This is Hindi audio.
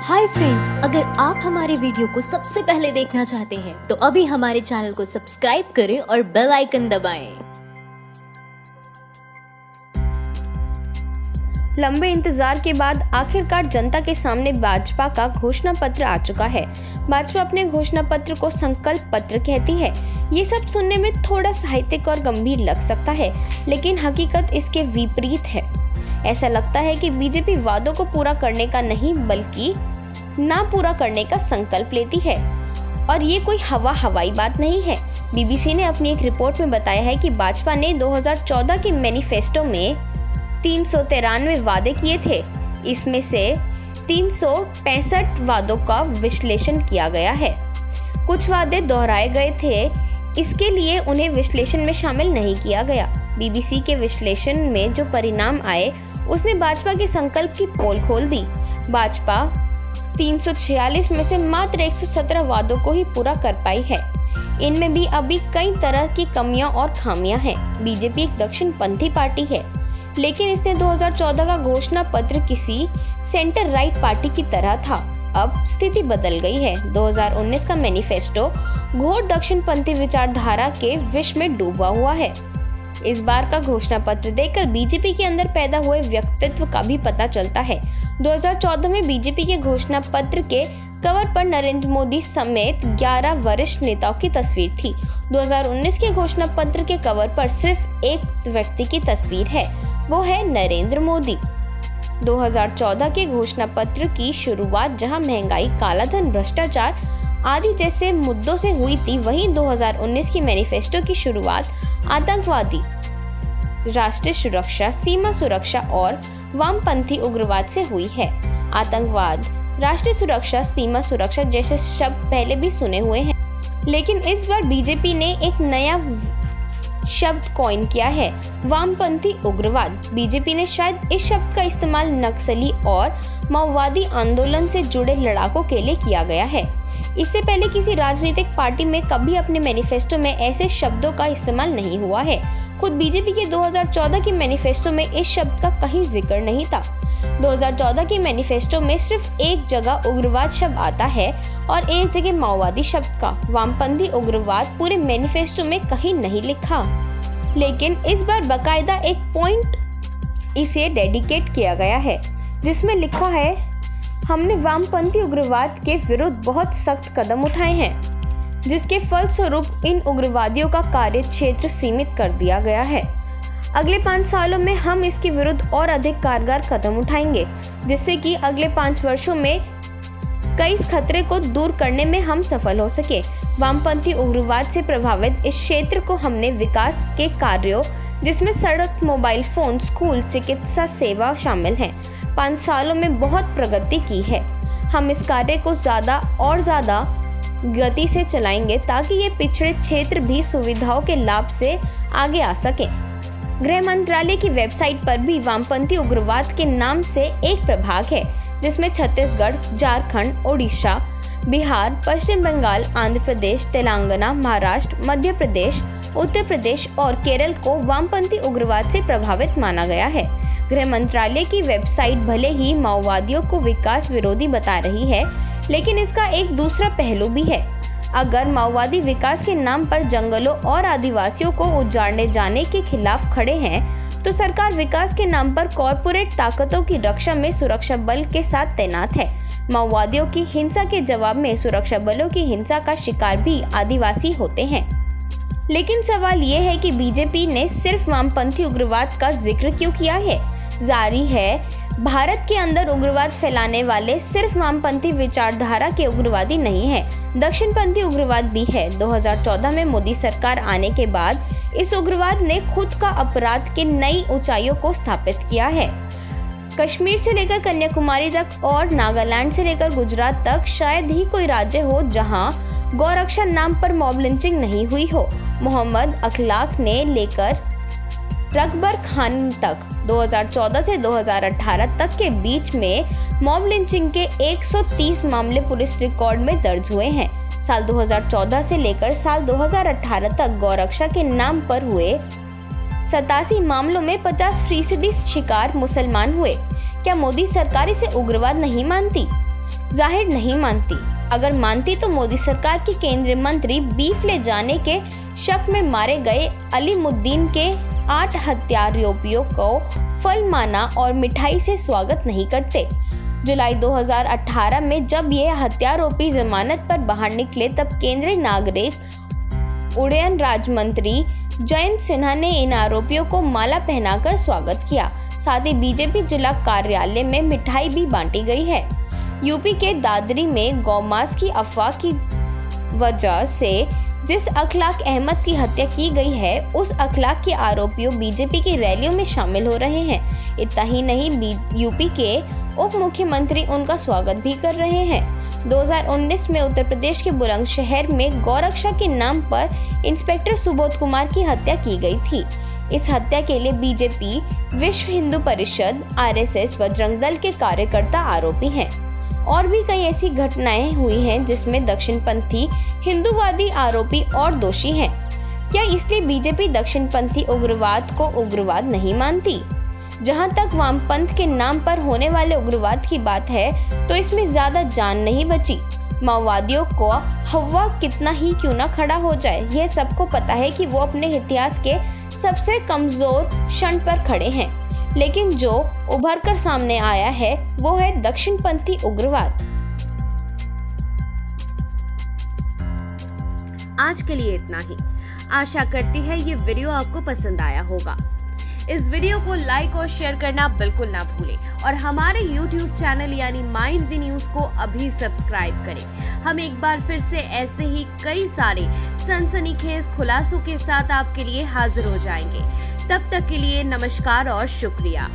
हाय फ्रेंड्स, अगर आप हमारे वीडियो को सबसे पहले देखना चाहते हैं तो अभी हमारे चैनल को सब्सक्राइब करें और बेल आइकन दबाएं। लंबे इंतजार के बाद आखिरकार जनता के सामने भाजपा का घोषणा पत्र आ चुका है। भाजपा अपने घोषणा पत्र को संकल्प पत्र कहती है। ये सब सुनने में थोड़ा साहित्यिक और गंभीर लग सकता है, लेकिन हकीकत इसके विपरीत है। ऐसा लगता है कि बीजेपी वादों को पूरा करने का नहीं बल्कि ना पूरा करने का संकल्प लेती है, और ये कोई हवाई बात नहीं है। बीबीसी ने अपनी एक रिपोर्ट में बताया है कि भाजपा ने 2014 के मैनिफेस्टो में 393 वादे किए थे। इसमें से 365 वादों का विश्लेषण किया गया है। कुछ वादे दोहराए गए थे, इसके लिए उन्हें विश्लेषण में शामिल नहीं किया गया। बीबीसी के विश्लेषण में जो परिणाम आए उसने भाजपा के संकल्प की पोल खोल दी। भाजपा 346 में से मात्र 117 वादों को ही पूरा कर पाई है। इनमें भी अभी कई तरह की कमियां और खामियां हैं। बीजेपी एक दक्षिणपंथी पार्टी है, लेकिन इसने 2014 का घोषणा पत्र किसी सेंटर राइट पार्टी की तरह था। अब स्थिति बदल गई है। 2019 का मैनिफेस्टो घोर दक्षिणपंथी विचारधारा के विष में डूबा हुआ है। इस बार का घोषणा पत्र देखकर बीजेपी के अंदर पैदा हुए व्यक्तित्व का भी पता चलता है। 2014 में बीजेपी के घोषणा पत्र के कवर पर नरेंद्र मोदी समेत 11 वरिष्ठ नेताओं की तस्वीर थी। 2019 के घोषणा पत्र के कवर पर सिर्फ एक व्यक्ति की तस्वीर है, वो है नरेंद्र मोदी। 2014 के घोषणा पत्र की शुरुआत जहां महंगाई, कालाधन, भ्रष्टाचार आदि जैसे मुद्दों से हुई थी, वहीं 2019 की मैनिफेस्टो की शुरुआत आतंकवादी, राष्ट्रीय सुरक्षा, सीमा सुरक्षा और वामपंथी उग्रवाद से हुई है। आतंकवाद, राष्ट्रीय सुरक्षा, सीमा सुरक्षा जैसे शब्द पहले भी सुने हुए हैं, लेकिन इस बार बीजेपी ने एक नया शब्द कॉइन किया है, वामपंथी उग्रवाद। बीजेपी ने शायद इस शब्द का इस्तेमाल नक्सली और माओवादी आंदोलन से जुड़े लड़ाकों के लिए किया गया है। इससे पहले किसी राजनीतिक पार्टी में कभी अपने मैनिफेस्टो में ऐसे शब्दों का इस्तेमाल नहीं हुआ है। खुद बीजेपी के 2014 की मैनिफेस्टो में इस शब्द का कहीं जिक्र नहीं था। 2014 की मैनिफेस्टो में सिर्फ एक जगह उग्रवाद शब्द आता है और एक जगह माओवादी शब्द का। वामपंथी उग्रवाद पूरे मैनिफेस्टो में कहीं नहीं लिखा, लेकिन इस बार बकायदा एक पॉइंट इसे डेडिकेट किया गया है, जिसमें लिखा है, हमने वामपंथी उग्रवाद के विरुद्ध बहुत सख्त कदम उठाए हैं, जिसके फलस्वरूप इन उग्रवादियों का कार्य क्षेत्र सीमित कर दिया गया है। अगले 5 सालों में हम इसके विरुद्ध और अधिक कारगर कदम उठाएंगे, जिससे कि अगले 5 वर्षों में कई खतरे को दूर करने में हम सफल हो सके। वामपंथी उग्रवाद से प्रभावित इस क्षेत्र को हमने विकास के कार्यों, जिसमें सड़क, मोबाइल फोन, स्कूल, चिकित्सा सेवा शामिल हैं, 5 सालों में बहुत प्रगति की है। हम इस कार्य को ज़्यादा और ज़्यादा गति से चलाएंगे ताकि ये पिछड़े क्षेत्र भी सुविधाओं के लाभ से आगे आ सके। गृह मंत्रालय की वेबसाइट पर भी वामपंथी उग्रवाद के नाम से एक प्रभाग है, जिसमें छत्तीसगढ़, झारखंड, ओडिशा, बिहार, पश्चिम बंगाल, आंध्र प्रदेश, तेलंगाना, महाराष्ट्र, मध्य प्रदेश, उत्तर प्रदेश और केरल को वामपंथी उग्रवाद से प्रभावित माना गया है। गृह मंत्रालय की वेबसाइट भले ही माओवादियों को विकास विरोधी बता रही है, लेकिन इसका एक दूसरा पहलू भी है। अगर माओवादी विकास के नाम पर जंगलों और आदिवासियों को उजाड़ने जाने के खिलाफ खड़े हैं, तो सरकार विकास के नाम पर कॉरपोरेट ताकतों की रक्षा में सुरक्षा बल के साथ तैनात है। माओवादियों की हिंसा के जवाब में सुरक्षा बलों की हिंसा का शिकार भी आदिवासी होते हैं। लेकिन सवाल ये है कि बीजेपी ने सिर्फ वामपंथी उग्रवाद का जिक्र क्यों किया है? जारी है, भारत के अंदर उग्रवाद फैलाने वाले सिर्फ वामपंथी विचारधारा के उग्रवादी नहीं है, दक्षिणपंथी उग्रवाद भी है। 2014 में मोदी सरकार आने के बाद इस उग्रवाद ने खुद का अपराध के नई ऊंचाइयों को स्थापित किया है। कश्मीर से लेकर कन्याकुमारी तक और नागालैंड से लेकर गुजरात तक शायद ही कोई राज्य हो जहां गौरक्षा नाम पर मॉब लिंचिंग नहीं हुई हो। मोहम्मद अखलाक ने लेकर रकबर खान तक 2014 से 2018 तक के बीच में मॉब लिंचिंग के 130 मामले पुलिस रिकॉर्ड में दर्ज हुए हैं। साल 2014 से लेकर साल 2018 तक गौरक्षा के नाम पर हुए 87 मामलों में 50% शिकार मुसलमान हुए। क्या मोदी सरकार इसे उग्रवाद नहीं मानती? जाहिर नहीं मानती। अगर मानती तो मोदी सरकार की केंद्रीय मंत्री बीफ ले जाने के शक में मारे गए अलीमुद्दीन के 8 हत्यारोपियों को फल माना और मिठाई से स्वागत नहीं करते। जुलाई 2018 में जब ये हत्यारोपी जमानत पर बाहर निकले तब केंद्रीय नागरिक उड्डयन राज्य मंत्री जयंत सिन्हा ने इन आरोपियों को माला पहनाकर स्वागत किया। साथ ही बीजेपी जिला कार्यालय में मिठाई भी बांटी गई है। यूपी के दादरी में गौमांस की अफवाह की वजह से जिस अखलाक अहमद की हत्या की गई है, उस अखलाक के आरोपियों बीजेपी की रैलियों में शामिल हो रहे हैं। इतना ही नहीं, यूपी के उप मुख्यमंत्री उनका स्वागत भी कर रहे हैं। 2019 में उत्तर प्रदेश के बुलंदशहर में गौरक्षा के नाम पर इंस्पेक्टर सुबोध कुमार की हत्या की गई थी। इस हत्या के लिए बीजेपी, विश्व हिंदू परिषद, आरएसएस, बजरंग दल के कार्यकर्ता आरोपी हैं। और भी कई ऐसी घटनाएं हुई हैं जिसमें दक्षिणपंथी हिंदूवादी आरोपी और दोषी हैं। क्या इसलिए बीजेपी दक्षिणपंथी उग्रवाद को उग्रवाद नहीं मानती? जहां तक वामपंथ के नाम पर होने वाले उग्रवाद की बात है तो इसमें ज्यादा जान नहीं बची। माओवादियों को हवा कितना ही क्यों ना खड़ा हो जाए, यह सबको पता है कि वो अपने इतिहास के सबसे कमजोर क्षण पर खड़े हैं। लेकिन जो उभर कर सामने आया है वो है दक्षिणपंथी उग्रवाद। आज के लिए इतना ही। आशा करती है ये वीडियो आपको पसंद आया होगा। इस वीडियो को लाइक और शेयर करना बिल्कुल ना भूलें और हमारे YouTube चैनल यानी माइंड द न्यूज़ को अभी सब्सक्राइब करें। हम एक बार फिर से ऐसे ही कई सारे सनसनीखेज खुलासों के साथ आपके लिए हाजिर हो जाएंगे। तब तक के लिए नमस्कार और शुक्रिया।